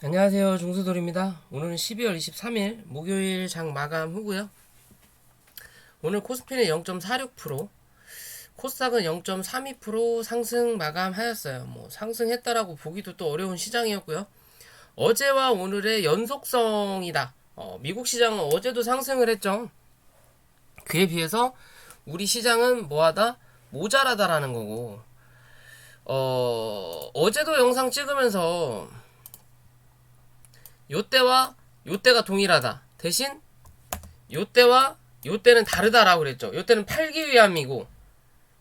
안녕하세요. 중수돌입니다. 오늘은 12월 23일 목요일 장 마감 후고요. 오늘 코스피는 0.46%, 코스닥은 0.32% 상승 마감하였어요. 상승했다라고 보기도 또 어려운 시장이었고요. 어제와 오늘의 연속성이다. 미국 시장은 어제도 상승을 했죠. 그에 비해서 우리 시장은 뭐하다? 모자라다라는 거고, 어제도 영상 찍으면서 요때와 요때가 동일하다. 대신 요때와 요때는 다르다라고 그랬죠. 요때는 팔기 위함이고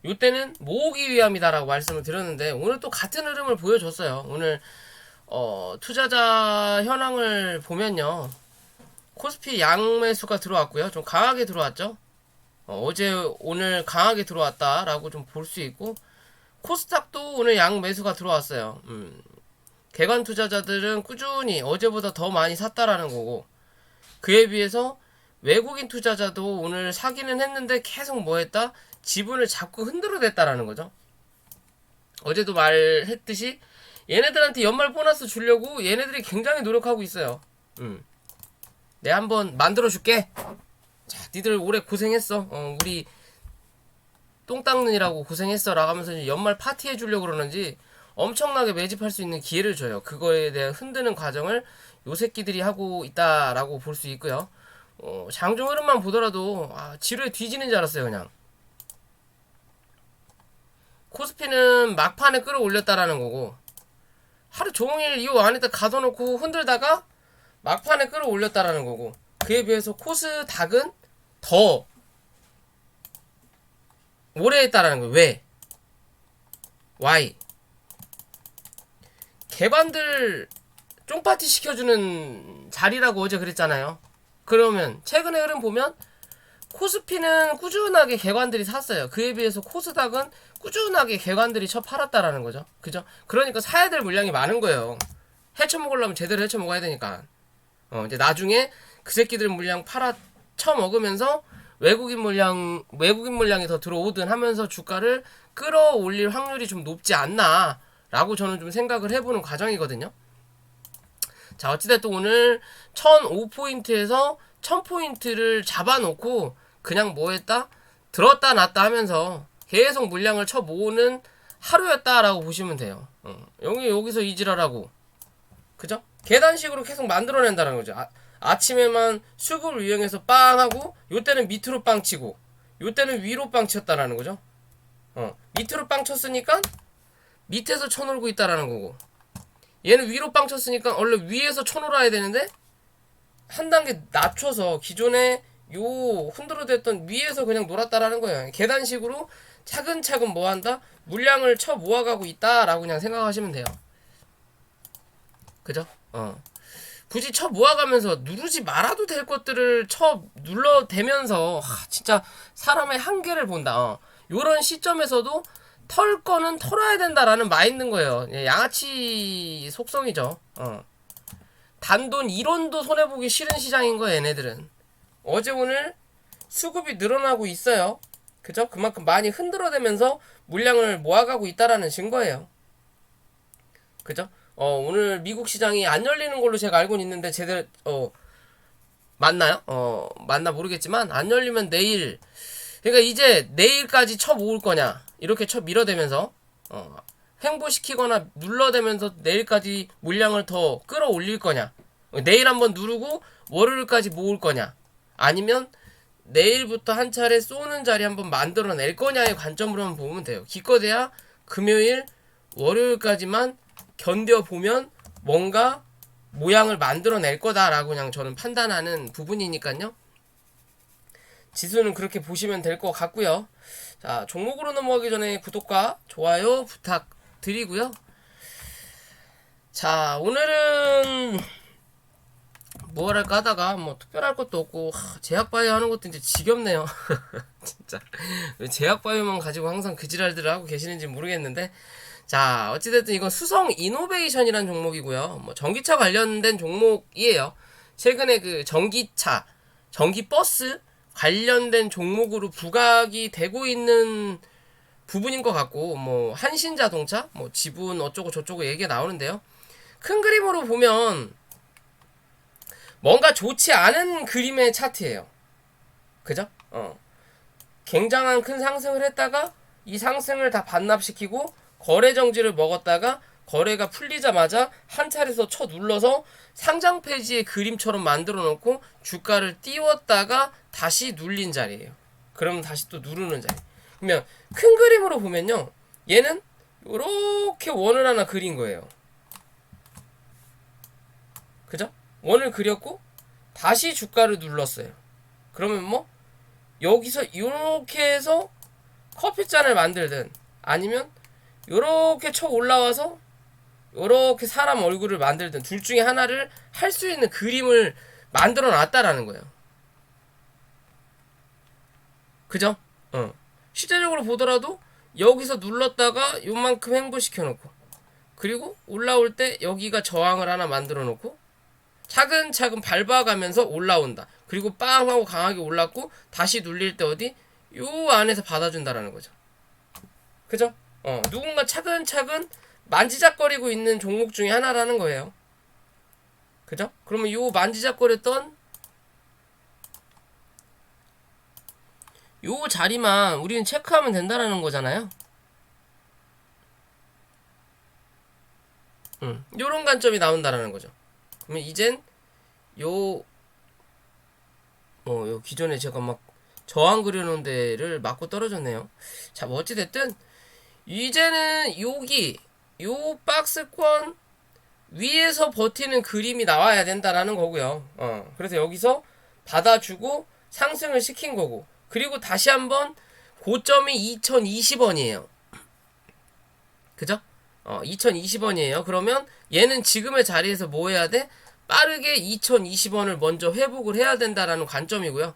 요때는 모으기 위함이다라고 말씀을 드렸는데 오늘 또 같은 흐름을 보여줬어요. 오늘 투자자 현황을 보면요. 코스피 양매수가 들어왔고요. 좀 강하게 들어왔죠. 어제 오늘 강하게 들어왔다라고 좀 볼 수 있고 코스닥도 오늘 양매수가 들어왔어요. 개관 투자자들은 꾸준히 어제보다 더 많이 샀다라는 거고 그에 비해서 외국인 투자자도 오늘 사기는 했는데 계속 뭐 했다? 지분을 자꾸 흔들어댔다라는 거죠. 어제도 말했듯이 얘네들한테 연말 보너스 주려고 얘네들이 굉장히 노력하고 있어요. 내가 한번 만들어줄게. 자, 니들 올해 고생했어. 우리 똥 닦느니라고 고생했어. 라면서 연말 파티 해주려고 그러는지 엄청나게 매집할 수 있는 기회를 줘요. 그거에 대한 흔드는 과정을 요 새끼들이 하고 있다라고 볼 수 있고요. 장중 흐름만 보더라도 지루에 뒤지는 줄 알았어요. 그냥 코스피는 막판에 끌어올렸다라는 거고 하루 종일 이 안에다 가둬놓고 흔들다가 막판에 끌어올렸다라는 거고 그에 비해서 코스닥은 더 오래 했다라는 거예요. 왜? Why? 개반들 쫑파티 시켜주는 자리라고 어제 그랬잖아요. 그러면 최근의 흐름 보면 코스피는 꾸준하게 개관들이 샀어요. 그에 비해서 코스닥은 꾸준하게 개관들이 쳐 팔았다라는 거죠. 그죠? 그러니까 사야 될 물량이 많은 거예요. 헤쳐먹으려면 제대로 헤쳐먹어야 되니까. 이제 나중에 그 새끼들 물량 팔아 쳐먹으면서 외국인 물량이 더 들어오든 하면서 주가를 끌어올릴 확률이 좀 높지 않나 라고 저는 좀 생각을 해보는 과정이거든요. 자, 어찌됐든 오늘 1005포인트에서 1000포인트를 잡아놓고 그냥 뭐 했다? 들었다 놨다 하면서 계속 물량을 쳐 모으는 하루였다라고 보시면 돼요. 여기서 이지랄하고. 그죠? 계단식으로 계속 만들어낸다는 거죠. 아침에만 수급을 이용해서 빵 하고 요때는 밑으로 빵 치고 요때는 위로 빵 쳤다라는 거죠. 밑으로 빵 쳤으니까 밑에서 쳐놀고 있다라는 거고 얘는 위로 빵 쳤으니까 원래 위에서 쳐놀아야 되는데 한 단계 낮춰서 기존에 요 흔들어댔던 위에서 그냥 놀았다라는 거예요. 계단식으로 차근차근 뭐한다? 물량을 쳐 모아가고 있다라고 그냥 생각하시면 돼요. 그죠? 굳이 쳐 모아가면서 누르지 말아도 될 것들을 쳐 눌러대면서 진짜 사람의 한계를 본다. 요런 시점에서도 털 거는 털어야 된다라는 마인드인 거예요. 양아치 속성이죠. 단돈 1원도 손해보기 싫은 시장인 거예요, 얘네들은. 어제 오늘 수급이 늘어나고 있어요. 그죠? 그만큼 많이 흔들어대면서 물량을 모아가고 있다라는 증거예요. 그죠? 오늘 미국 시장이 안 열리는 걸로 제가 알고는 있는데 제대로 맞나요? 맞나 모르겠지만 안 열리면 내일 그러니까 이제 내일까지 쳐 모을 거냐 이렇게 쳐 밀어대면서 횡보시키거나 눌러대면서 내일까지 물량을 더 끌어올릴 거냐 내일 한번 누르고 월요일까지 모을 거냐 아니면 내일부터 한 차례 쏘는 자리 한번 만들어낼 거냐의 관점으로만 보면 돼요. 기껏해야 금요일 월요일까지만 견뎌보면 뭔가 모양을 만들어낼 거다라고 그냥 저는 판단하는 부분이니까요. 지수는 그렇게 보시면 될 것 같고요. 자, 종목으로 넘어가기 전에 구독과 좋아요 부탁드리고요. 자, 오늘은 뭐랄까 하다가 뭐 특별할 것도 없고 제약바이오 하는 것도 이제 지겹네요. 진짜 왜 제약바이오만 가지고 항상 그 지랄들을 하고 계시는지 모르겠는데 자, 어찌됐든 이건 수성 이노베이션이라는 종목이고요. 뭐 전기차 관련된 종목이에요. 최근에 그 전기차, 전기버스 관련된 종목으로 부각이 되고 있는 부분인 것 같고, 뭐 한신자동차, 뭐 지분 어쩌고 저쩌고 얘기가 나오는데요. 큰 그림으로 보면 뭔가 좋지 않은 그림의 차트예요. 그죠? 굉장한 큰 상승을 했다가 이 상승을 다 반납시키고 거래 정지를 먹었다가 거래가 풀리자마자 한 차례서 쳐 눌러서 상장 페이지의 그림처럼 만들어 놓고 주가를 띄웠다가 다시 눌린 자리예요. 그러면 다시 또 누르는 자리. 그러면 큰 그림으로 보면요, 얘는 이렇게 원을 하나 그린 거예요. 그죠? 원을 그렸고 다시 주가를 눌렀어요. 그러면 뭐 여기서 이렇게 해서 커피잔을 만들든 아니면 이렇게 쳐 올라와서 이렇게 사람 얼굴을 만들든 둘 중에 하나를 할 수 있는 그림을 만들어 놨다라는 거예요. 그죠? 실제적으로 보더라도 여기서 눌렀다가 요만큼 횡보시켜 놓고 그리고 올라올 때 여기가 저항을 하나 만들어 놓고 차근차근 밟아가면서 올라온다. 그리고 빵 하고 강하게 올랐고 다시 눌릴 때 어디? 요 안에서 받아준다라는 거죠. 그죠? 누군가 차근차근 만지작거리고 있는 종목 중에 하나라는 거예요. 그죠? 그러면 요 만지작거렸던 요 자리만 우리는 체크하면 된다라는 거잖아요. 요런 관점이 나온다라는 거죠. 그러면 이젠 요 기존에 제가 막 저항 그려놓은 데를 맞고 떨어졌네요. 자, 뭐 어찌됐든 이제는 여기 요 박스권 위에서 버티는 그림이 나와야 된다라는 거고요. 그래서 여기서 받아주고 상승을 시킨 거고, 그리고 다시 한번 고점이 2020원이에요. 그죠? 2020원이에요. 그러면 얘는 지금의 자리에서 뭐 해야 돼? 빠르게 2020원을 먼저 회복을 해야 된다라는 관점이고요.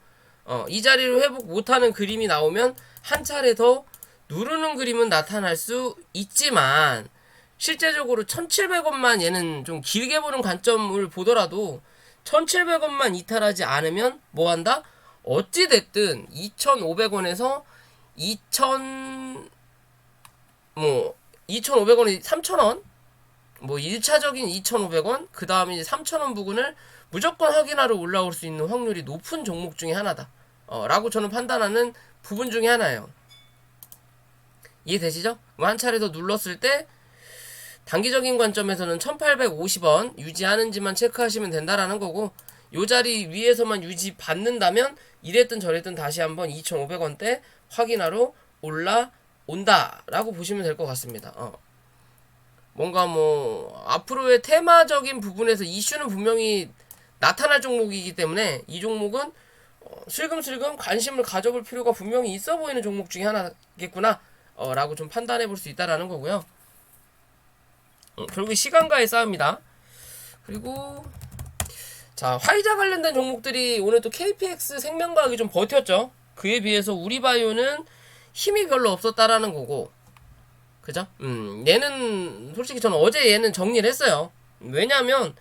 이 자리를 회복 못하는 그림이 나오면 한 차례 더 누르는 그림은 나타날 수 있지만 실제적으로 1700원만 얘는 좀 길게 보는 관점을 보더라도 1700원만 이탈하지 않으면 뭐한다? 어찌됐든 2500원에서 2500원이 3000원? 뭐 1차적인 2500원, 그 다음에 이제 3000원 부근을 무조건 확인하러 올라올 수 있는 확률이 높은 종목 중에 하나다. 라고 저는 판단하는 부분 중에 하나예요. 이해되시죠? 한 차례 더 눌렀을 때 단기적인 관점에서는 1850원 유지하는지만 체크하시면 된다라는 거고, 요 자리 위에서만 유지 받는다면 이랬든 저랬든 다시 한번 2500원대 확인하러 올라온다라고 보시면 될 것 같습니다. 뭔가 뭐 앞으로의 테마적인 부분에서 이슈는 분명히 나타날 종목이기 때문에 이 종목은 슬금슬금 관심을 가져볼 필요가 분명히 있어 보이는 종목 중에 하나겠구나 라고 좀 판단해 볼 수 있다라는 거고요. 결국 시간과의 싸움이다. 그리고 자, 화이자 관련된 종목들이 오늘 또 KPX 생명과학이 좀 버텼죠. 그에 비해서 우리바이오는 힘이 별로 없었다라는 거고, 그죠? 얘는 솔직히 저는 어제 얘는 정리를 했어요. 왜냐면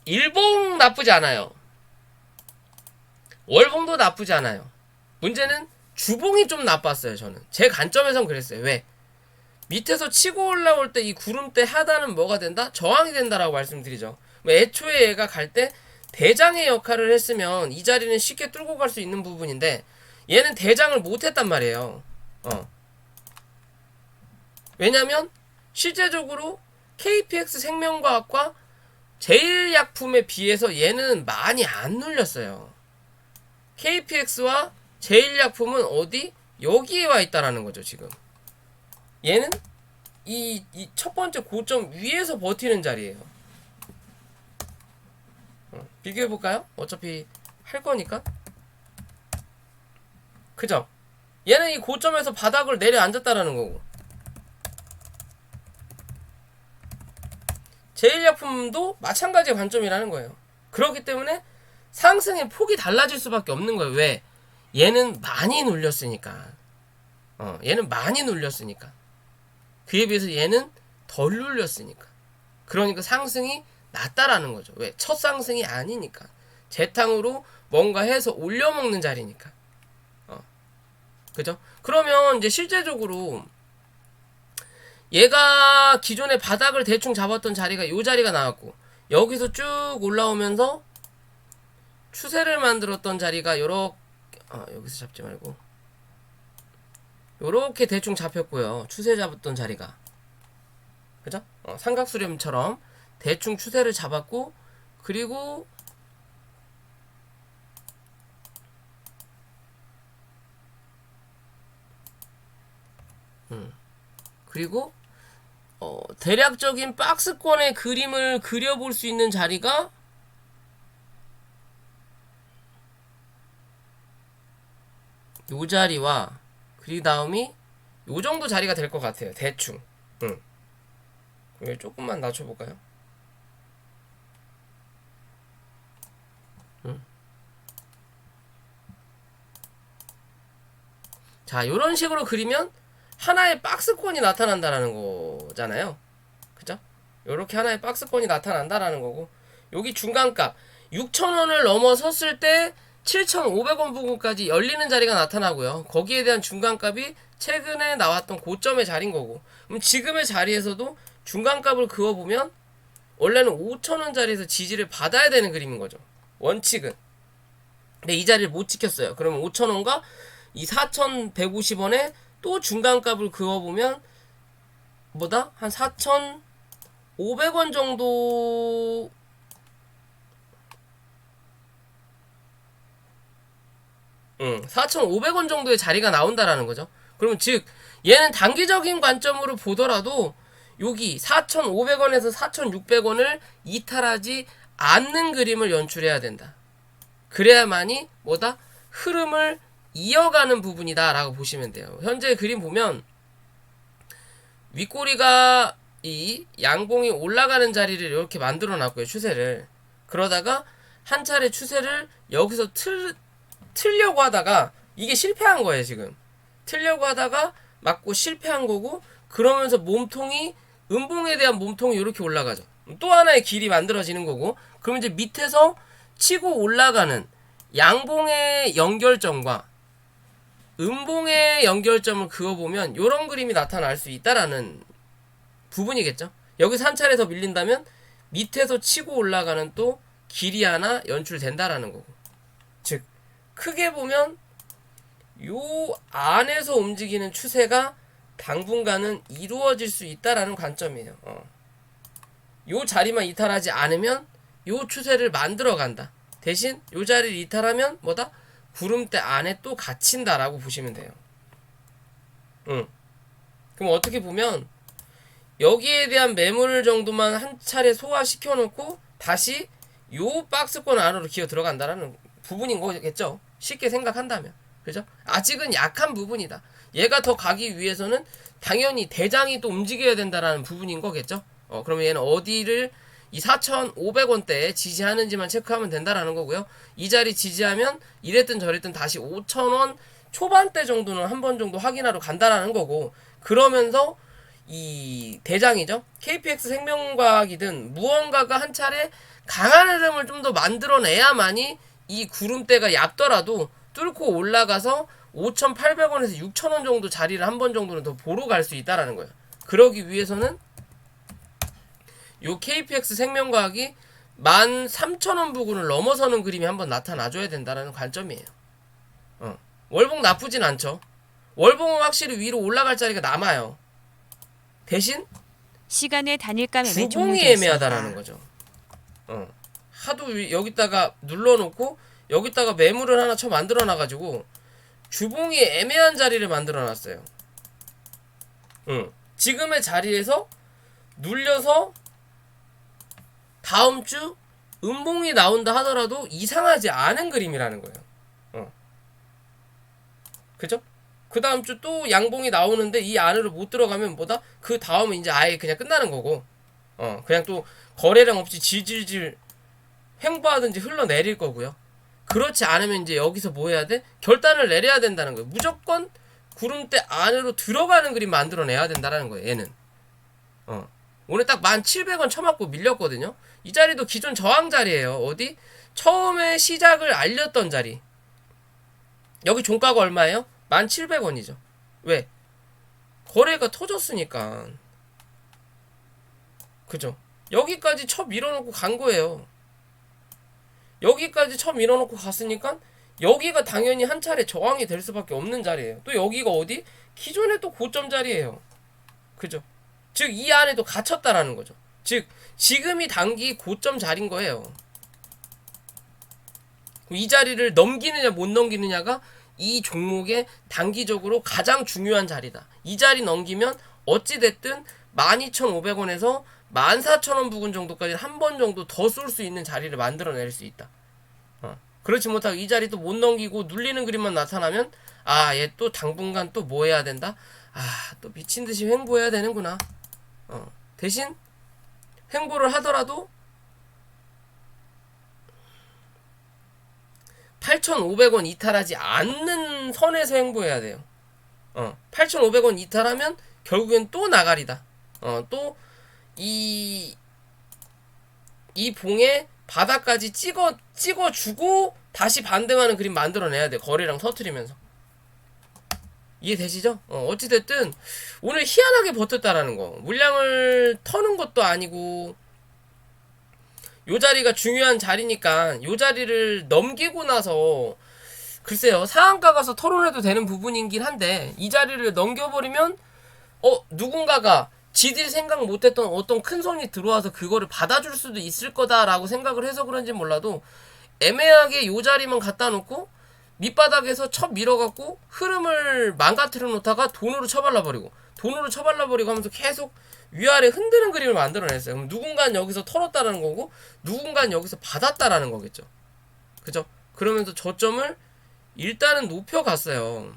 일봉 나쁘지 않아요. 월봉도 나쁘지 않아요. 문제는 주봉이 좀 나빴어요. 저는 제 관점에선 그랬어요. 왜? 밑에서 치고 올라올 때 이 구름대 하단은 뭐가 된다? 저항이 된다라고 말씀드리죠. 뭐 애초에 얘가 갈 때 대장의 역할을 했으면 이 자리는 쉽게 뚫고 갈 수 있는 부분인데 얘는 대장을 못했단 말이에요. 왜냐면 실제적으로 KPX 생명과학과 제일약품에 비해서 얘는 많이 안 눌렸어요. KPX와 제일약품은 어디? 여기에 와 있다라는 거죠, 지금. 얘는 이 첫 번째 고점 위에서 버티는 자리예요. 비교해볼까요? 어차피 할 거니까. 그죠? 얘는 이 고점에서 바닥을 내려앉았다라는 거고, 제일약품도 마찬가지의 관점이라는 거예요. 그렇기 때문에 상승의 폭이 달라질 수밖에 없는 거예요. 왜? 얘는 많이 눌렸으니까. 얘는 많이 눌렸으니까. 그에 비해서 얘는 덜 눌렸으니까. 그러니까 상승이 낮다라는 거죠. 왜? 첫 상승이 아니니까. 재탕으로 뭔가 해서 올려먹는 자리니까. 그죠? 그러면 이제 실제적으로 얘가 기존에 바닥을 대충 잡았던 자리가 요 자리가 나왔고, 여기서 쭉 올라오면서 추세를 만들었던 자리가 요렇게, 여기서 잡지 말고 요렇게 대충 잡혔고요. 추세 잡았던 자리가, 그죠? 삼각수렴처럼 대충 추세를 잡았고, 그리고 그리고 대략적인 박스권의 그림을 그려볼 수 있는 자리가 요 자리와, 그 다음이 요 정도 자리가 될 것 같아요. 대충. 조금만 낮춰볼까요? 자, 요런 식으로 그리면 하나의 박스권이 나타난다라는 거잖아요. 그죠? 요렇게 하나의 박스권이 나타난다라는 거고, 여기 중간값 6,000원을 넘어섰을 때 7,500원 부근까지 열리는 자리가 나타나고요. 거기에 대한 중간값이 최근에 나왔던 고점의 자리인 거고, 그럼 지금의 자리에서도 중간값을 그어보면 원래는 5,000원 자리에서 지지를 받아야 되는 그림인 거죠. 원칙은. 근데 이 자리를 못 지켰어요. 그러면 5,000원과 이 4,150원에 또 중간값을 그어보면 뭐다? 한 4,500원 정도, 4,500원 정도의 자리가 나온다라는 거죠. 그러면 즉 얘는 단기적인 관점으로 보더라도 여기 4,500원에서 4,600원을 이탈하지 않는 그림을 연출해야 된다. 그래야만이 뭐다? 흐름을 이어가는 부분이다 라고 보시면 돼요. 현재 그림 보면 윗꼬리가 이 양봉이 올라가는 자리를 이렇게 만들어 놨고요. 추세를. 그러다가 한 차례 추세를 여기서 틀려고 하다가 이게 실패한 거예요. 지금 틀려고 하다가 맞고 실패한 거고, 그러면서 몸통이, 음봉에 대한 몸통이 이렇게 올라가죠. 또 하나의 길이 만들어지는 거고, 그러면 이제 밑에서 치고 올라가는 양봉의 연결점과 음봉의 연결점을 그어보면 이런 그림이 나타날 수 있다라는 부분이겠죠. 여기서 한 차례 더 밀린다면 밑에서 치고 올라가는 또 길이 하나 연출된다라는 거고, 즉 크게 보면 요 안에서 움직이는 추세가 당분간은 이루어질 수 있다라는 관점이에요. 요 자리만 이탈하지 않으면 요 추세를 만들어 간다. 대신 요 자리를 이탈하면 뭐다? 구름대 안에 또 갇힌다라고 보시면 돼요. 그럼 어떻게 보면 여기에 대한 매물 정도만 한 차례 소화시켜 놓고 다시 요 박스권 안으로 기어 들어간다라는 부분인 거겠죠. 쉽게 생각한다면. 그죠? 아직은 약한 부분이다. 얘가 더 가기 위해서는 당연히 대장이 또 움직여야 된다라는 부분인 거겠죠. 그러면 얘는 어디를 이 4,500원대에 지지하는지만 체크하면 된다라는 거고요. 이 자리 지지하면 이랬든 저랬든 다시 5,000원 초반대 정도는 한 번 정도 확인하러 간다라는 거고, 그러면서 이 대장이죠. KPX 생명과학이든 무언가가 한 차례 강한 흐름을 좀 더 만들어내야만이 이 구름대가 얕더라도 뚫고 올라가서 5,800원에서 6,000원 정도 자리를 한 번 정도는 더 보러 갈 수 있다라는 거예요. 그러기 위해서는 요 KPX 생명과학이 13,000원 부근을 넘어서는 그림이 한번 나타나줘야 된다라는 관점이에요. 월봉 나쁘진 않죠. 월봉은 확실히 위로 올라갈 자리가 남아요. 대신 시간의 단일가 매매 주봉이 종료되었습니다. 애매하다라는 거죠. 하도 여기다가 눌러놓고 여기다가 매물을 하나 쳐 만들어놔가지고 주봉이 애매한 자리를 만들어놨어요. 지금의 자리에서 눌려서 다음 주 음봉이 나온다 하더라도 이상하지 않은 그림이라는 거예요. 그죠? 그 다음 주 또 양봉이 나오는데 이 안으로 못 들어가면 뭐다? 그 다음은 이제 아예 그냥 끝나는 거고, 그냥 또 거래량 없이 질질질 횡보하든지 흘러내릴 거고요. 그렇지 않으면 이제 여기서 뭐 해야 돼? 결단을 내려야 된다는 거예요. 무조건 구름대 안으로 들어가는 그림 만들어내야 된다는 거예요. 얘는. 오늘 딱 1,700원 쳐맞고 밀렸거든요. 이 자리도 기존 저항 자리예요. 어디? 처음에 시작을 알렸던 자리. 여기 종가가 얼마예요? 1,700원이죠. 왜? 거래가 터졌으니까. 그죠? 여기까지 쳐 밀어놓고 간 거예요. 여기까지 쳐 밀어놓고 갔으니까 여기가 당연히 한 차례 저항이 될 수밖에 없는 자리예요. 또 여기가 어디? 기존에 또 고점 자리예요. 그죠? 즉 이 안에도 갇혔다라는 거죠. 즉 지금이 단기 고점 자리인 거예요. 이 자리를 넘기느냐 못 넘기느냐가 이 종목의 단기적으로 가장 중요한 자리다. 이 자리 넘기면 어찌됐든 12,500원에서 14,000원 부근 정도까지 한 번 정도 더 쏠 수 있는 자리를 만들어낼 수 있다. 그렇지 못하고 이 자리 또 못 넘기고 눌리는 그림만 나타나면 아, 얘 또 당분간 또 뭐 해야 된다? 아, 또 미친듯이 횡보해야 되는구나. 대신 횡보를 하더라도 8,500원 이탈하지 않는 선에서 횡보해야 돼요. 8,500원 이탈하면 결국엔 또 나가리다. 또 이 봉에 바닥까지 찍어주고 다시 반등하는 그림 만들어내야 돼. 거래량 터트리면서. 이해되시죠? 어찌됐든 오늘 희한하게 버텼다라는 거. 물량을 터는 것도 아니고 요 자리가 중요한 자리니까 요 자리를 넘기고 나서 글쎄요, 상한가 가서 토론해도 되는 부분이긴 한데 이 자리를 넘겨버리면 누군가가 지들이 생각 못했던 어떤 큰 손이 들어와서 그거를 받아줄 수도 있을 거다라고 생각을 해서 그런지 몰라도 애매하게 요 자리만 갖다 놓고 밑바닥에서 쳐 밀어갖고 흐름을 망가뜨려 놓다가 돈으로 쳐발라버리고 하면서 계속 위아래 흔드는 그림을 만들어냈어요. 그럼 누군가는 여기서 털었다라는 거고 누군가는 여기서 받았다라는 거겠죠. 그죠? 그러면서 저점을 일단은 높여갔어요.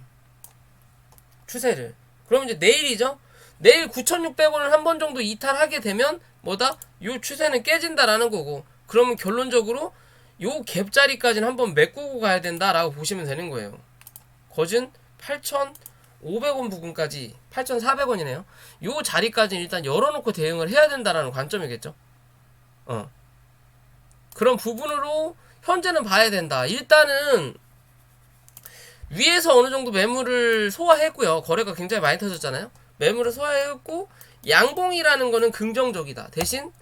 추세를. 그럼 이제 내일이죠? 내일 9,600원을 한 번 정도 이탈하게 되면 뭐다? 요 추세는 깨진다라는 거고 그러면 결론적으로 요 갭자리까지는 한번 메꾸고 가야 된다라고 보시면 되는 거예요. 거진 8,500원 부근까지 8,400원이네요. 요 자리까지는 일단 열어놓고 대응을 해야 된다라는 관점이겠죠. 그런 부분으로 현재는 봐야 된다. 일단은 위에서 어느 정도 매물을 소화했고요. 거래가 굉장히 많이 터졌잖아요. 매물을 소화했고 양봉이라는 거는 긍정적이다. 대신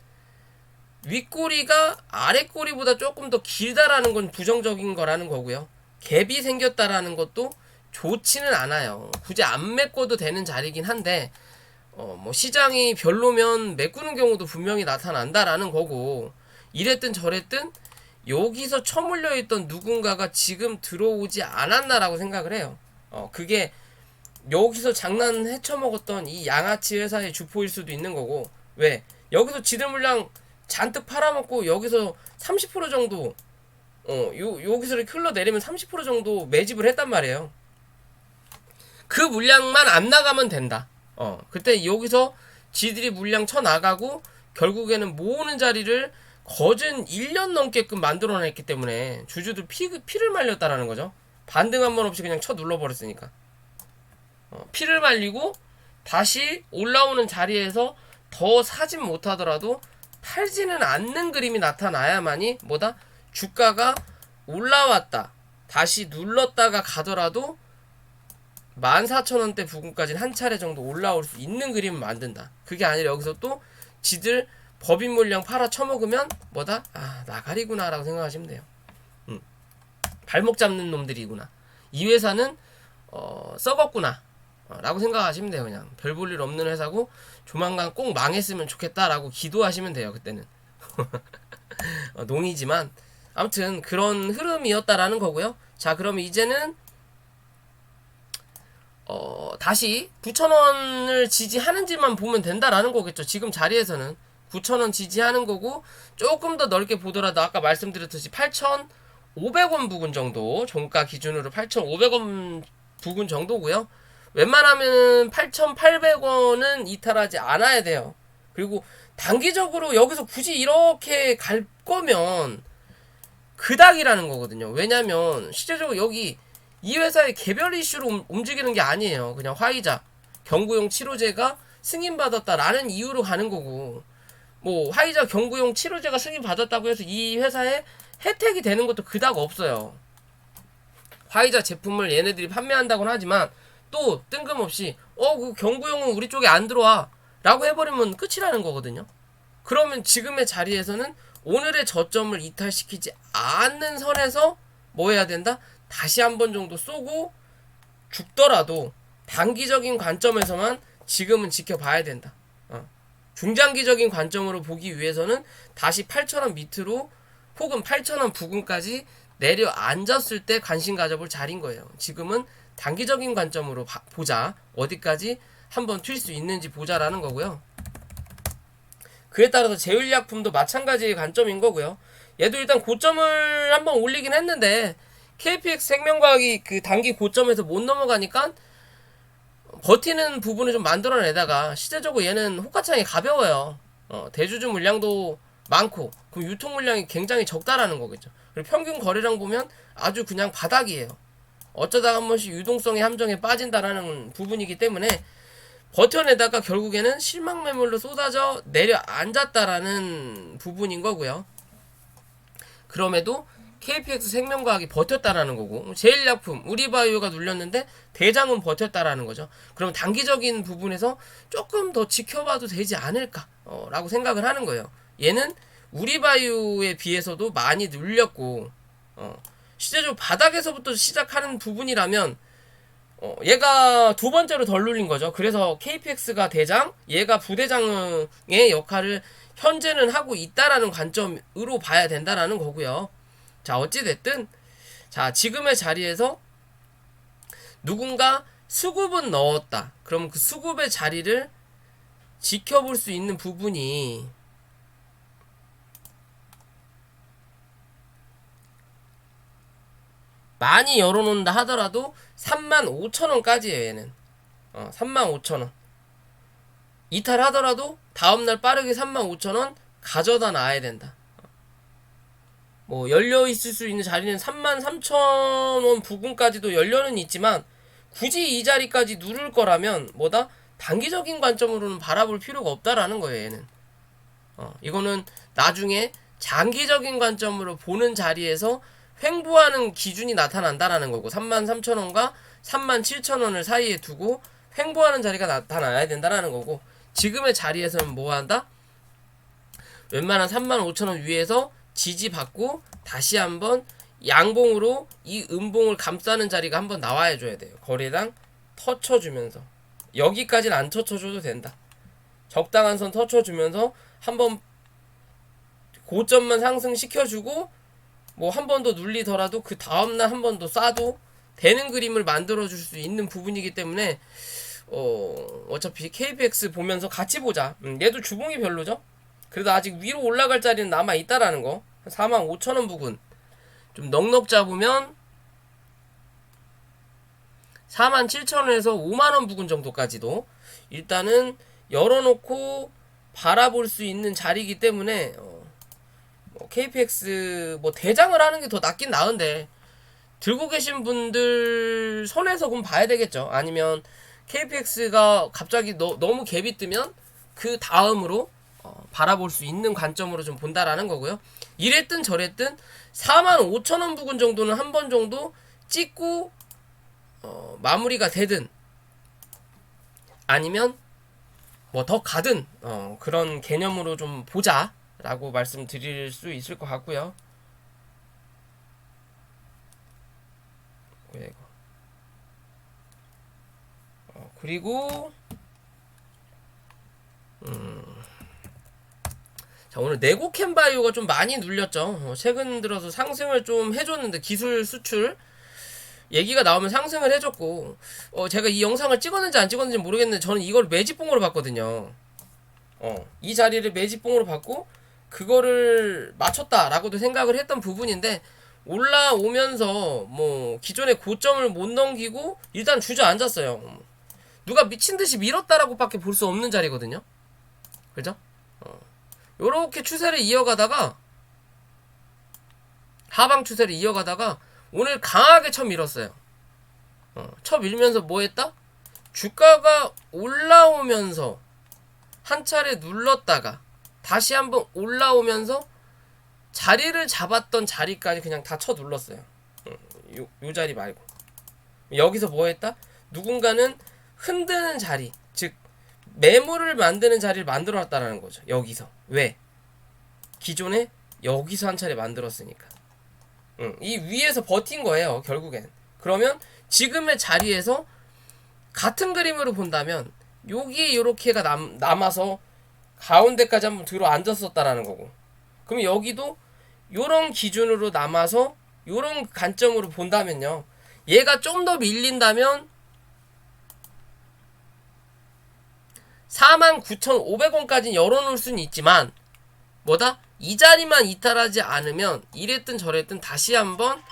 윗꼬리가 아랫꼬리보다 조금 더 길다라는 건 부정적인 거라는 거고요. 갭이 생겼다라는 것도 좋지는 않아요. 굳이 안 메꿔도 되는 자리긴 한데 뭐 시장이 별로면 메꾸는 경우도 분명히 나타난다라는 거고 이랬든 저랬든 여기서 처물려 있던 누군가가 지금 들어오지 않았나라고 생각을 해요. 그게 여기서 장난 헤쳐먹었던 이 양아치 회사의 주포일 수도 있는 거고 왜? 여기서 지들 물량 잔뜩 팔아먹고 여기서 30% 정도 여기서 흘러내리면 30% 정도 매집을 했단 말이에요. 그 물량만 안 나가면 된다. 그때 여기서 지들이 물량 쳐나가고 결국에는 모으는 자리를 거진 1년 넘게끔 만들어냈기 때문에 주주들 피를 말렸다라는 거죠. 반등 한 번 없이 그냥 쳐 눌러버렸으니까. 피를 말리고 다시 올라오는 자리에서 더 사진 못하더라도 팔지는 않는 그림이 나타나야만이 뭐다? 주가가 올라왔다. 다시 눌렀다가 가더라도 14,000원대 부근까지는 한 차례 정도 올라올 수 있는 그림을 만든다. 그게 아니라 여기서 또 지들 법인 물량 팔아 쳐먹으면 뭐다? 아, 나가리구나 라고 생각하시면 돼요. 발목 잡는 놈들이구나. 이 회사는 썩었구나 라고 생각하시면 돼요. 그냥 별 볼 일 없는 회사고 조만간 꼭 망했으면 좋겠다라고 기도하시면 돼요. 그때는 농이지만 아무튼 그런 흐름이었다라는 거고요. 자, 그럼 이제는 다시 9,000원을 지지하는지만 보면 된다라는 거겠죠. 지금 자리에서는 9,000원 지지하는 거고 조금 더 넓게 보더라도 아까 말씀드렸듯이 8,500원 부근 정도, 종가 기준으로 8,500원 부근 정도고요. 웬만하면 8,800원은 이탈하지 않아야 돼요. 그리고 단기적으로 여기서 굳이 이렇게 갈 거면 그닥이라는 거거든요. 왜냐면 실제적으로 여기 이 회사의 개별 이슈로 움직이는 게 아니에요. 그냥 화이자, 경구용 치료제가 승인받았다라는 이유로 가는 거고 뭐 화이자 경구용 치료제가 승인받았다고 해서 이 회사에 혜택이 되는 것도 그닥 없어요. 화이자 제품을 얘네들이 판매한다고는 하지만 또 뜬금없이 그 경구용은 우리 쪽에 안 들어와 라고 해버리면 끝이라는 거거든요. 그러면 지금의 자리에서는 오늘의 저점을 이탈시키지 않는 선에서 뭐 해야 된다? 다시 한 번 정도 쏘고 죽더라도 단기적인 관점에서만 지금은 지켜봐야 된다. 중장기적인 관점으로 보기 위해서는 다시 8,000원 밑으로 혹은 8,000원 부근까지 내려앉았을 때 관심 가져볼 자리인 거예요. 지금은 단기적인 관점으로 보자. 어디까지 한번 튈 수 있는지 보자라는 거고요. 그에 따라서 제일약품도 마찬가지의 관점인 거고요. 얘도 일단 고점을 한번 올리긴 했는데 KPX 생명과학이 그 단기 고점에서 못 넘어가니까 버티는 부분을 좀 만들어내다가 시대적으로 얘는 호가창이 가벼워요. 대주주 물량도 많고 그럼 유통 물량이 굉장히 적다라는 거겠죠. 그리고 평균 거래량 보면 아주 그냥 바닥이에요. 어쩌다가 한 번씩 유동성의 함정에 빠진다라는 부분이기 때문에 버텨내다가 결국에는 실망 매물로 쏟아져 내려앉았다라는 부분인 거고요. 그럼에도 KPX 생명과학이 버텼다라는 거고 제일약품 우리바이오가 눌렸는데 대장은 버텼다라는 거죠. 그럼 단기적인 부분에서 조금 더 지켜봐도 되지 않을까 라고 생각을 하는 거예요. 얘는 우리바이오에 비해서도 많이 눌렸고 시대적으로 바닥에서부터 시작하는 부분이라면 얘가 두 번째로 덜 눌린 거죠. 그래서 KPX가 대장, 얘가 부대장의 역할을 현재는 하고 있다라는 관점으로 봐야 된다라는 거고요. 자, 어찌됐든 자, 지금의 자리에서 누군가 수급은 넣었다. 그럼 그 수급의 자리를 지켜볼 수 있는 부분이 많이 열어놓는다 하더라도 35,000원까지예요. 얘는 35,000원 이탈하더라도 다음날 빠르게 35,000원 가져다 놔야 된다. 뭐 열려있을 수 있는 자리는 33,000원 부근까지도 열려는 있지만 굳이 이 자리까지 누를 거라면 뭐다? 단기적인 관점으로는 바라볼 필요가 없다라는 거예요. 얘는 이거는 나중에 장기적인 관점으로 보는 자리에서 횡보하는 기준이 나타난다라는 거고 33,000원과 37,000원을 사이에 두고 횡보하는 자리가 나타나야 된다라는 거고 지금의 자리에서는 뭐 한다? 웬만한 35,000원 위에서 지지받고 다시 한번 양봉으로 이 음봉을 감싸는 자리가 한번 나와야 줘야 돼요. 거래량 터쳐주면서 여기까지는 안 터쳐줘도 된다. 적당한 선 터쳐주면서 한번 고점만 상승시켜주고 뭐 한 번 더 눌리더라도 그 다음날 한 번 더 쏴도 되는 그림을 만들어줄 수 있는 부분이기 때문에 어차피 KPX 보면서 같이 보자. 얘도 주봉이 별로죠. 그래도 아직 위로 올라갈 자리는 남아있다라는 거. 45,000원 부근 좀 넉넉 잡으면 47,000원에서 5만원 부근 정도까지도 일단은 열어놓고 바라볼 수 있는 자리이기 때문에 KPX 뭐 대장을 하는 게 더 낫긴 나은데 들고 계신 분들 손에서 그럼 봐야 되겠죠. 아니면 KPX가 갑자기 너무 갭이 뜨면 그 다음으로 바라볼 수 있는 관점으로 좀 본다라는 거고요. 이랬든 저랬든 45,000원 부근 정도는 한 번 정도 찍고 마무리가 되든 아니면 뭐 더 가든 그런 개념으로 좀 보자 라고 말씀드릴 수 있을 것 같고요. 그리고 자, 오늘 네고캔바이오가 좀 많이 눌렸죠. 최근 들어서 상승을 좀 해줬는데 기술 수출 얘기가 나오면 상승을 해줬고 제가 이 영상을 찍었는지 안 찍었는지 모르겠는데 저는 이걸 매집봉으로 봤거든요. 이 자리를 매집봉으로 봤고 그거를 맞췄다라고도 생각을 했던 부분인데 올라오면서 뭐 기존의 고점을 못 넘기고 일단 주저앉았어요. 누가 미친듯이 밀었다라고 밖에 볼 수 없는 자리거든요. 그죠? 요렇게 추세를 이어가다가 하방 추세를 이어가다가 오늘 강하게 쳐 밀었어요. 쳐 밀면서 뭐 했다? 주가가 올라오면서 한 차례 눌렀다가 다시 한번 올라오면서 자리를 잡았던 자리까지 그냥 다 쳐 눌렀어요. 요 자리 말고 여기서 뭐 했다? 누군가는 흔드는 자리, 즉 매물을 만드는 자리를 만들어 놨다는 거죠. 여기서. 왜? 기존에 여기서 한 차례 만들었으니까. 이 위에서 버틴 거예요, 결국엔. 그러면 지금의 자리에서 같은 그림으로 본다면 여기에 이렇게가 남아서 가운데까지 한번 들어 앉았었다라는 거고, 그럼 여기도 요런 기준으로 남아서 요런 관점으로 본다면요, 얘가 좀 더 밀린다면 49,500원까지 열어놓을 수는 있지만 뭐다? 이 자리만 이탈하지 않으면 이랬든 저랬든 다시 한번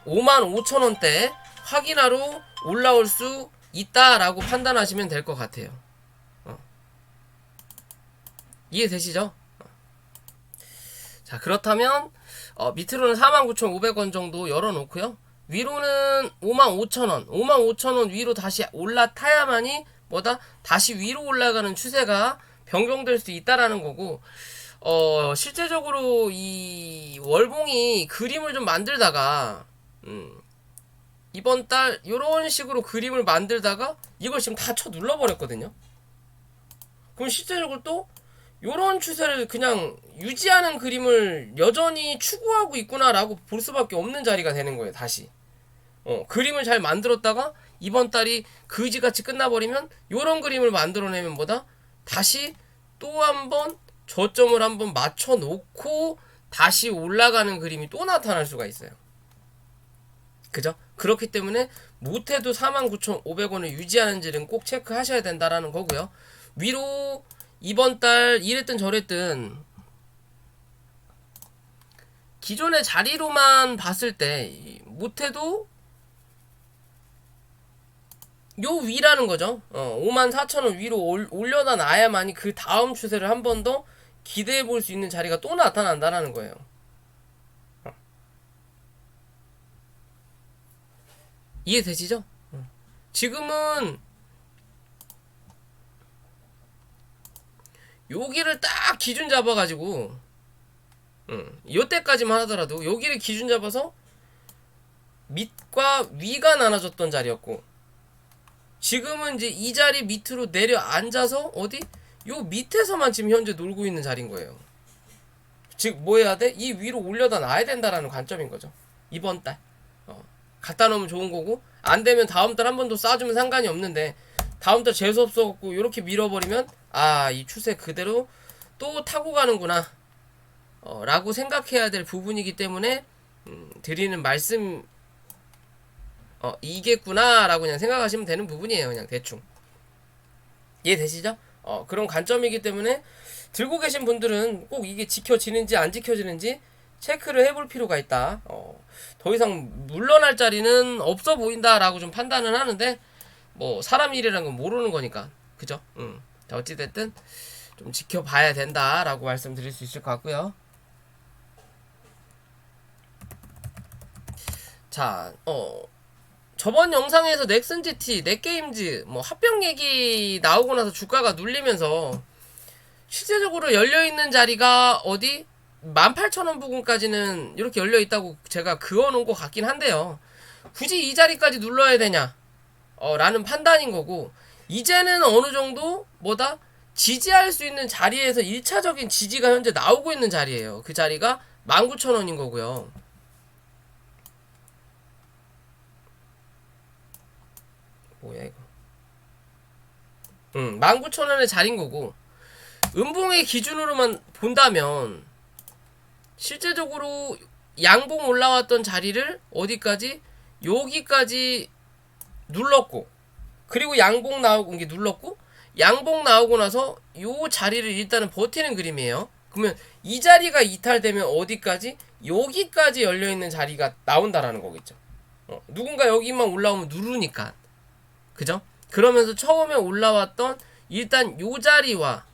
55,000원대 확인하러 올라올 수 있다라고 판단하시면 될 것 같아요. 이해되시죠? 자, 그렇다면 밑으로는 49,500원 정도 열어놓고요, 위로는 55,000원 55,000원 위로 다시 올라타야만이 뭐다? 다시 위로 올라가는 추세가 변경될 수 있다라는 거고, 실제적으로 이 월봉이 그림을 좀 만들다가 이번 달 요런 식으로 그림을 만들다가 이걸 지금 다 쳐 눌러버렸거든요. 그럼 실제적으로 또 요런 추세를 그냥 유지하는 그림을 여전히 추구하고 있구나라고 볼 수밖에 없는 자리가 되는 거예요. 다시 그림을 잘 만들었다가 이번 달이 그지같이 끝나버리면 요런 그림을 만들어내면 뭐다? 다시 또 한번 저점을 한번 맞춰놓고 다시 올라가는 그림이 또 나타날 수가 있어요. 그죠? 그렇기 때문에 못해도 49,500원을 유지하는지는 꼭 체크하셔야 된다라는 거고요. 위로 이번 달 이랬든 저랬든 기존의 자리로만 봤을 때 못해도 요 위라는 거죠. 54,000원 위로 올려다 놔야만이 그 다음 추세를 한 번 더 기대해 볼 수 있는 자리가 또 나타난다라는 거예요. 이해되시죠? 지금은 여기를 딱 기준 잡아가지고 요때까지만 하더라도 여기를 기준 잡아서 밑과 위가 나눠졌던 자리였고, 지금은 이제 이 자리 밑으로 내려 앉아서 어디? 요 밑에서만 지금 현재 놀고 있는 자리인 거예요. 즉 뭐 해야 돼? 이 위로 올려다 놔야 된다라는 관점인 거죠. 이번 달 갖다 놓으면 좋은 거고, 안 되면 다음 달 한 번 더 쏴주면 상관이 없는데 다음 달 재수 없어갖고 이렇게 밀어버리면 이 추세 그대로 또 타고 가는구나 라고 생각해야 될 부분이기 때문에 드리는 말씀 이겠구나 라고 그냥 생각하시면 되는 부분이에요. 그냥 대충 이해되시죠? 그런 관점이기 때문에 들고 계신 분들은 꼭 이게 지켜지는지 안 지켜지는지 체크를 해볼 필요가 있다. 더 이상 물러날 자리는 없어 보인다 라고 좀 판단은 하는데, 뭐 사람 일이라는 건 모르는 거니까, 그죠? 어찌됐든 좀 지켜봐야 된다 라고 말씀드릴 수 있을 것 같고요. 자, 저번 영상에서 넥슨GT, 넷게임즈 뭐 합병 얘기 나오고 나서 주가가 눌리면서 실제적으로 열려있는 자리가 어디? 18,000원 부근까지는 이렇게 열려있다고 제가 그어놓은 것 같긴 한데요, 굳이 이 자리까지 눌러야 되냐 라는 판단인 거고, 이제는 어느 정도 뭐다? 지지할 수 있는 자리에서 1차적인 지지가 현재 나오고 있는 자리예요. 그 자리가 19,000원인 거고요. 뭐야 이거? 19,000원의 자리인 거고, 음봉의 기준으로만 본다면 실제적으로 양봉 올라왔던 자리를 어디까지? 여기까지 눌렀고, 그리고 양봉 나오고 이게 눌렀고, 양봉 나오고 나서 요 자리를 일단은 버티는 그림이에요. 그러면 이 자리가 이탈되면 어디까지? 여기까지 열려있는 자리가 나온다라는 거겠죠. 누군가 여기만 올라오면 누르니까, 그죠? 그러면서 처음에 올라왔던 일단 요 자리와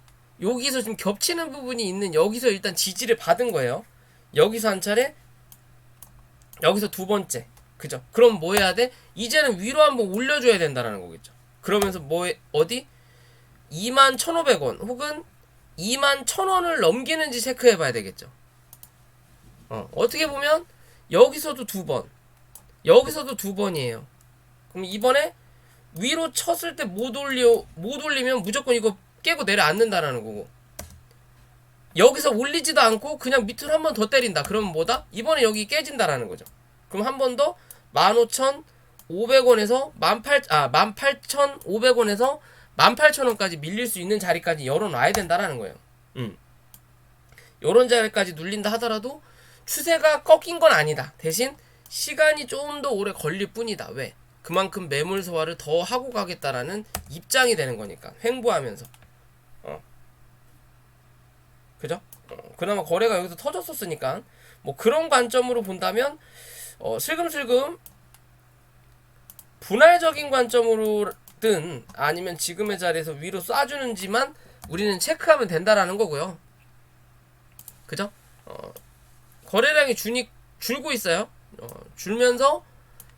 여기서 좀 겹치는 부분이 있는 여기서 일단 지지를 받은 거예요. 여기서 한 차례, 여기서 두 번째, 그죠? 그럼 뭐 해야 돼? 이제는 위로 한번 올려줘야 된다라는 거겠죠. 그러면서 어디? 21,500원 혹은 21,000원을 넘기는지 체크해 봐야 되겠죠. 어떻게 보면 여기서도 두 번, 여기서도 두 번이에요. 그럼 이번에 위로 쳤을 때 못 올리면 무조건 이거 깨고 내려앉는다라는 거고, 여기서 올리지도 않고 그냥 밑으로 한 번 더 때린다. 그러면 뭐다? 이번에 여기 깨진다라는 거죠. 그럼 한 번 더 15,500원에서 18,500원에서 18,000원까지 밀릴 수 있는 자리까지 열어놔야 된다라는 거예요. 요런 자리까지 눌린다 하더라도 추세가 꺾인 건 아니다. 대신 시간이 좀 더 오래 걸릴 뿐이다. 왜? 그만큼 매물 소화를 더 하고 가겠다라는 입장이 되는 거니까. 횡보하면서. 그죠? 그나마 거래가 여기서 터졌었으니까 뭐 그런 관점으로 본다면 슬금슬금 분할적인 관점으로든 아니면 지금의 자리에서 위로 쏴주는지만 우리는 체크하면 된다라는 거고요. 그죠? 거래량이 줄고 있어요. 줄면서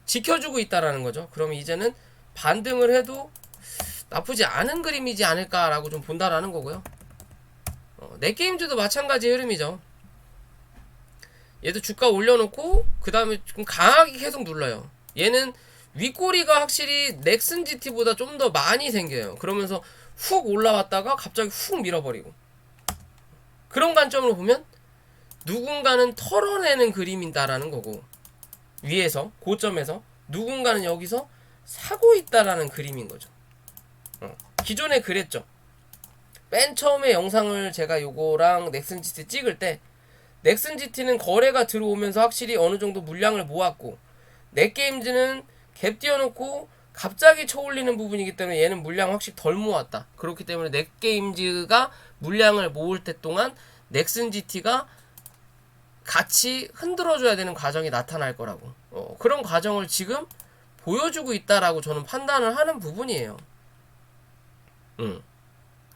지켜주고 있다라는 거죠. 그러면 이제는 반등을 해도 나쁘지 않은 그림이지 않을까라고 좀 본다라는 거고요. 넷게임즈도 마찬가지 흐름이죠. 얘도 주가 올려놓고 그 다음에 좀 강하게 계속 눌러요. 얘는 윗꼬리가 확실히 넥슨 GT보다 좀 더 많이 생겨요. 그러면서 훅 올라왔다가 갑자기 훅 밀어버리고, 그런 관점으로 보면 누군가는 털어내는 그림이다라는 거고, 위에서 고점에서 누군가는 여기서 사고 있다라는 그림인 거죠. 기존에 그랬죠. 맨 처음에 영상을 제가 요거랑 넥슨 GT 찍을 때 넥슨 GT는 거래가 들어오면서 확실히 어느 정도 물량을 모았고, 넷게임즈는 갭 띄워놓고 갑자기 쳐올리는 부분이기 때문에 얘는 물량 확실히 덜 모았다. 그렇기 때문에 넷게임즈가 물량을 모을 때 동안 넥슨 GT가 같이 흔들어줘야 되는 과정이 나타날 거라고, 그런 과정을 지금 보여주고 있다라고 저는 판단을 하는 부분이에요.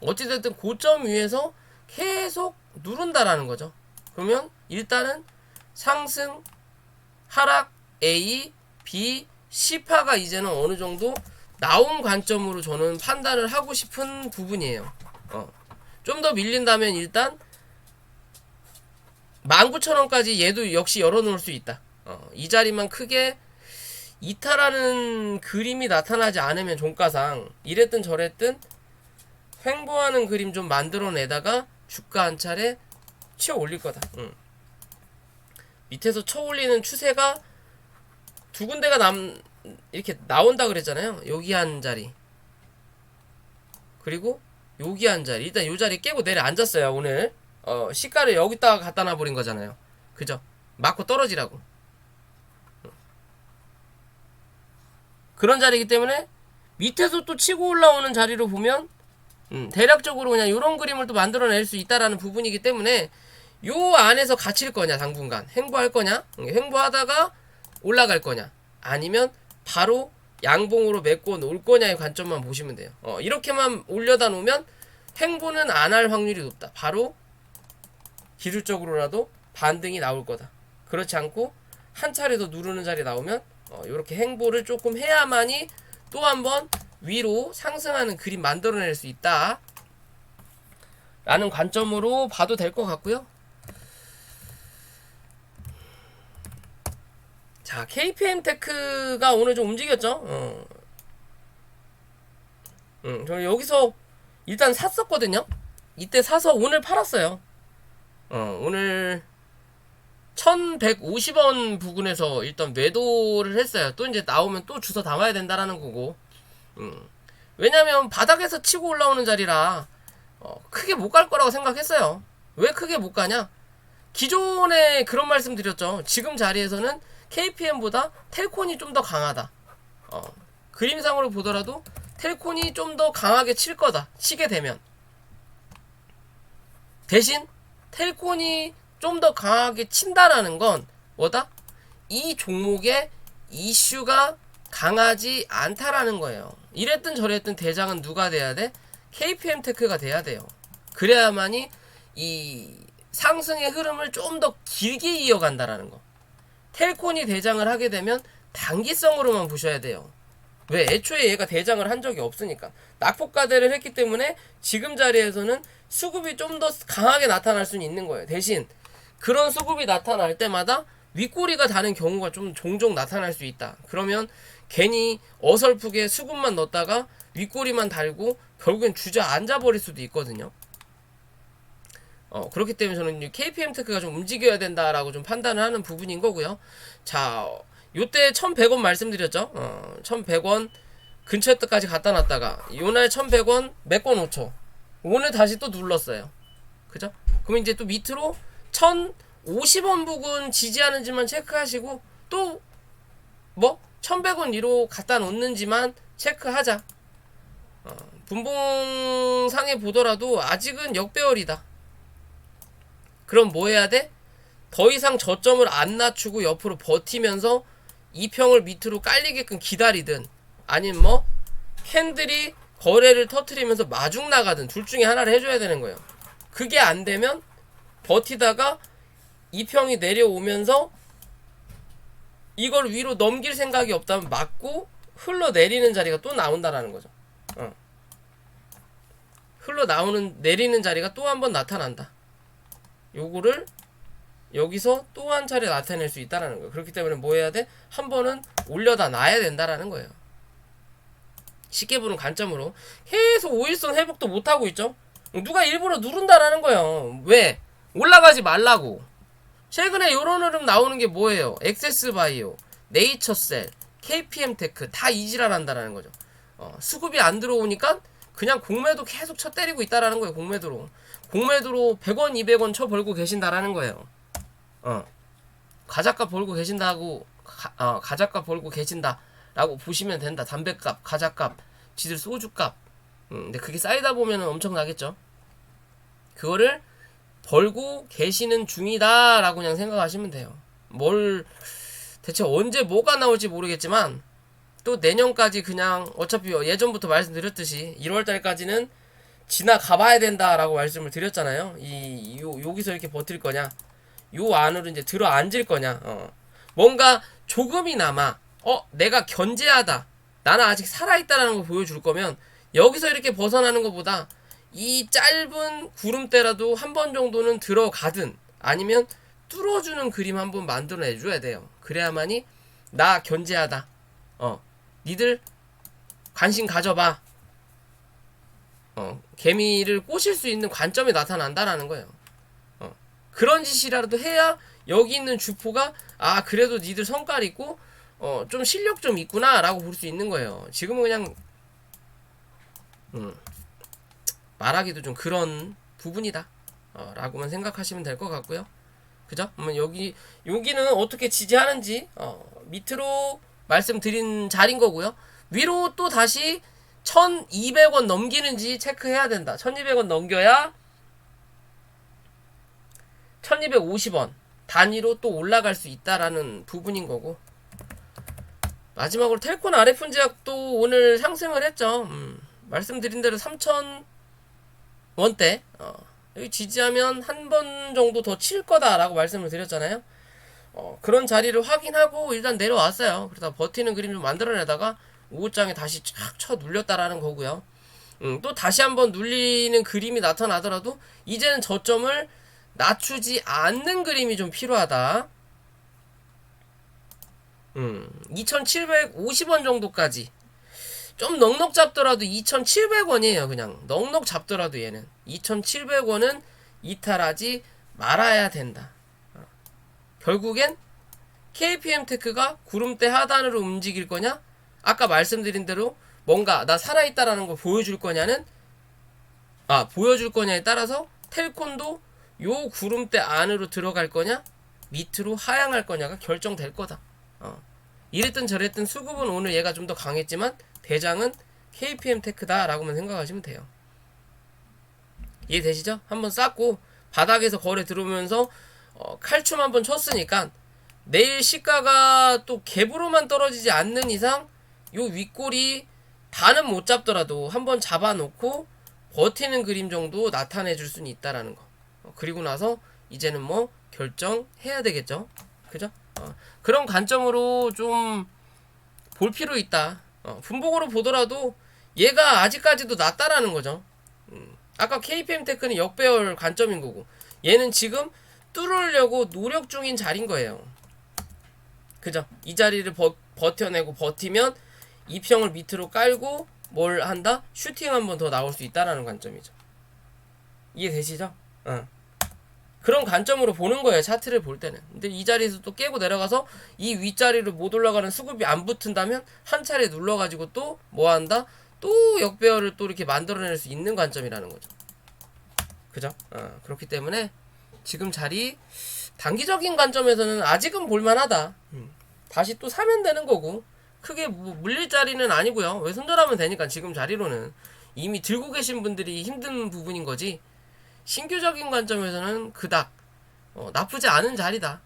어찌됐든 고점 위에서 계속 누른다라는 거죠. 그러면 일단은 상승, 하락, A, B, C파가 이제는 어느 정도 나온 관점으로 저는 판단을 하고 싶은 부분이에요. 좀 더 밀린다면 일단 19,000원까지 얘도 역시 열어놓을 수 있다. 이 자리만 크게 이탈하는 그림이 나타나지 않으면 종가상 이랬든 저랬든 횡보하는 그림 좀 만들어내다가 주가 한 차례 치어 올릴 거다. 밑에서 쳐 올리는 추세가 두 군데가 이렇게 나온다 그랬잖아요. 여기 한 자리, 그리고 여기 한 자리. 일단 요 자리 깨고 내려 앉았어요. 오늘 시가를 여기다가 갖다 놔버린 거잖아요. 그죠? 맞고 떨어지라고. 그런 자리이기 때문에 밑에서 또 치고 올라오는 자리로 보면 대략적으로 그냥 이런 그림을 또 만들어낼 수 있다라는 부분이기 때문에 요 안에서 갇힐 거냐, 당분간 횡보할 거냐, 횡보하다가 올라갈 거냐, 아니면 바로 양봉으로 메꿔 놓을 거냐의 관점만 보시면 돼요. 이렇게만 올려다 놓으면 횡보는 안 할 확률이 높다. 바로 기술적으로라도 반등이 나올 거다. 그렇지 않고 한 차례 더 누르는 자리 나오면 이렇게 횡보를 조금 해야만이 또 한번 위로 상승하는 그림 만들어낼 수 있다 라는 관점으로 봐도 될 것 같고요. 자, KPM테크가 오늘 좀 움직였죠. 저 여기서 일단 샀었거든요. 이때 사서 오늘 팔았어요. 오늘 1150원 부근에서 일단 매도를 했어요. 또 이제 나오면 또 주워 담아야 된다라는 거고. 왜냐면 바닥에서 치고 올라오는 자리라 크게 못 갈 거라고 생각했어요. 왜 크게 못 가냐? 기존에 그런 말씀 드렸죠. 지금 자리에서는 KPM보다 텔콘이 좀 더 강하다. 그림상으로 보더라도 텔콘이 좀 더 강하게 칠 거다. 치게 되면. 대신 텔콘이 좀 더 강하게 친다라는 건 뭐다? 이 종목의 이슈가 강하지 않다라는 거예요. 이랬든 저랬든 대장은 누가 돼야 돼? KPM테크가 돼야 돼요. 그래야만이 이 상승의 흐름을 좀 더 길게 이어간다라는 거. 텔콘이 대장을 하게 되면 단기성으로만 보셔야 돼요. 왜? 애초에 얘가 대장을 한 적이 없으니까. 낙폭과대를 했기 때문에 지금 자리에서는 수급이 좀 더 강하게 나타날 수는 있는 거예요. 대신 그런 수급이 나타날 때마다 윗꼬리가 다는 경우가 좀 종종 나타날 수 있다. 그러면 괜히 어설프게 수급만 넣었다가 윗꼬리만 달고 결국엔 주저앉아 버릴 수도 있거든요. 그렇기 때문에 저는 KPM 테크가 좀 움직여야 된다라고 좀 판단을 하는 부분인 거고요. 자, 요때 1100원 말씀드렸죠. 1100원 근처에까지 갖다 놨다가 요날 1100원 메꿔 놓죠. 오늘 다시 또 눌렀어요. 그죠? 그럼 이제 또 밑으로 1050원 부근 지지하는지만 체크하시고 또 뭐 1100원 위로 갖다 놓는지만 체크하자. 분봉상에 보더라도 아직은 역배열이다. 그럼 뭐 해야 돼? 더 이상 저점을 안 낮추고 옆으로 버티면서 이평을 밑으로 깔리게끔 기다리든 아니면 뭐 캔들이 거래를 터트리면서 마중 나가든 둘 중에 하나를 해줘야 되는 거예요. 그게 안 되면 버티다가 이평이 내려오면서 이걸 위로 넘길 생각이 없다면 맞고 흘러내리는 자리가 또 나온다라는 거죠. 내리는 자리가 또 한 번 나타난다. 요거를 여기서 또 한 차례 나타낼 수 있다라는 거예요. 그렇기 때문에 뭐 해야 돼? 한 번은 올려다 놔야 된다라는 거예요. 쉽게 보는 관점으로 계속 5일선 회복도 못하고 있죠. 누가 일부러 누른다라는 거예요. 왜? 올라가지 말라고. 최근에 요런 흐름 나오는 게 뭐예요? 엑세스바이오, 네이처셀, KPM테크 다 이지랄한다라는 거죠. 수급이 안 들어오니까 그냥 공매도 계속 쳐 때리고 있다라는 거예요. 공매도로 100원, 200원 쳐 벌고 계신다라는 거예요. 가자값 벌고 계신다고 가자값 벌고 계신다라고 보시면 된다. 담배값, 가자값, 지들 소주값. 근데 그게 쌓이다 보면은 엄청나겠죠. 그거를 벌고 계시는 중이다라고 그냥 생각하시면 돼요. 대체 언제 뭐가 나올지 모르겠지만 또 내년까지 그냥 어차피 예전부터 말씀드렸듯이 1월달까지는 지나가 봐야 된다라고 말씀을 드렸잖아요. 여기서 이렇게 버틸 거냐, 요 안으로 이제 들어 앉을 거냐, 뭔가 조금이나마 내가 견제하다, 나는 아직 살아있다라는 걸 보여줄 거면 여기서 이렇게 벗어나는 것보다 이 짧은 구름대라도 한 번 정도는 들어가든 아니면 뚫어주는 그림 한번 만들어내줘야 돼요. 그래야만이 나 견제하다, 니들 관심 가져봐, 개미를 꼬실 수 있는 관점이 나타난다라는 거예요. 그런 짓이라도 해야 여기 있는 주포가 그래도 니들 성깔 있고 좀 실력 좀 있구나 라고 볼 수 있는 거예요. 지금은 그냥 말하기도 좀 그런 부분이다 라고만 생각하시면 될 것 같고요. 그죠? 여기는 어떻게 지지하는지 밑으로 말씀드린 자리인 거고요. 위로 또 다시 1200원 넘기는지 체크해야 된다. 1200원 넘겨야 1250원 단위로 또 올라갈 수 있다라는 부분인 거고, 마지막으로 텔콘 RF제약도 오늘 상승을 했죠. 말씀드린 대로 3000원대 여기 지지하면 한 번 정도 더 칠 거다라고 말씀을 드렸잖아요. 그런 자리를 확인하고 일단 내려왔어요. 그러다 버티는 그림 좀 만들어내다가 5호장에 다시 쫙 쳐 눌렸다라는 거고요. 또 다시 한번 눌리는 그림이 나타나더라도 이제는 저점을 낮추지 않는 그림이 좀 필요하다. 2750원 정도까지 좀 넉넉 잡더라도 2700원이에요. 그냥 넉넉 잡더라도 얘는 2700원은 이탈하지 말아야 된다. 결국엔 KPM테크가 구름대 하단으로 움직일 거냐, 아까 말씀드린 대로 뭔가 나 살아있다라는 걸 보여줄 거냐에 따라서 텔콘도 요 구름대 안으로 들어갈 거냐 밑으로 하향할 거냐가 결정될 거다. 이랬든 저랬든 수급은 오늘 얘가 좀 더 강했지만 대장은 KPM테크다 라고만 생각하시면 돼요. 이해되시죠? 한번 쌌고 바닥에서 거래 들어오면서 칼춤 한번 쳤으니까 내일 시가가 또 갭으로만 떨어지지 않는 이상 요 윗골이 다는 못 잡더라도 한번 잡아놓고 버티는 그림 정도 나타내 줄 수는 있다라는 거. 그리고 나서 이제는 뭐 결정해야 되겠죠. 그죠? 그런 관점으로 좀 볼 필요 있다. 분봉으로 보더라도 얘가 아직까지도 낮다라는 거죠. 아까 KPM테크는 역배열 관점인 거고 얘는 지금 뚫으려고 노력 중인 자리인 거예요. 그죠? 이 자리를 버텨내고 버티면 이평을 밑으로 깔고 뭘 한다? 슈팅 한 번 더 나올 수 있다라는 관점이죠. 이해되시죠? 그런 관점으로 보는 거예요, 차트를 볼 때는. 근데 이 자리에서 또 깨고 내려가서 이 윗자리를 못 올라가는 수급이 안 붙은다면 한 차례 눌러가지고 또 뭐 한다? 또 역배열을 또 이렇게 만들어낼 수 있는 관점이라는 거죠. 그죠? 그렇기 때문에 지금 자리 단기적인 관점에서는 아직은 볼만하다. 다시 또 사면 되는 거고 크게 뭐 물릴 자리는 아니고요. 왜 손절하면 되니까 지금 자리로는 이미 들고 계신 분들이 힘든 부분인 거지. 신규적인 관점에서는 그닥 나쁘지 않은 자리다.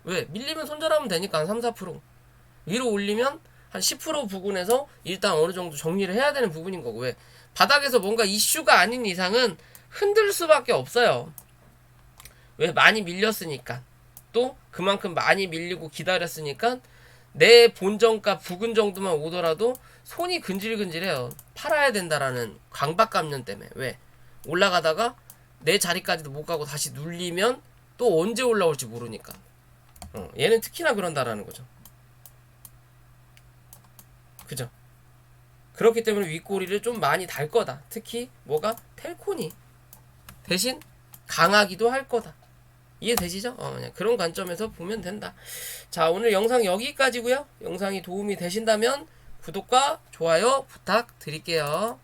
왜? 밀리면 손절하면 되니까 한 3, 4% 위로 올리면 한 10% 부근에서 일단 어느 정도 정리를 해야 되는 부분인 거고 왜? 바닥에서 뭔가 이슈가 아닌 이상은 흔들 수밖에 없어요. 왜? 많이 밀렸으니까. 또 그만큼 많이 밀리고 기다렸으니까 내 본정가 부근 정도만 오더라도 손이 근질근질해요. 팔아야 된다라는 강박감념 때문에. 왜? 올라가다가 내 자리까지도 못 가고 다시 눌리면 또 언제 올라올지 모르니까. 얘는 특히나 그런다라는 거죠. 그죠? 그렇기 때문에 윗꼬리를 좀 많이 달 거다. 특히 뭐가? 텔콘이 대신 강하기도 할 거다. 이해되시죠? 그냥 그런 관점에서 보면 된다. 자, 오늘 영상 여기까지고요. 영상이 도움이 되신다면 구독과 좋아요 부탁드릴게요.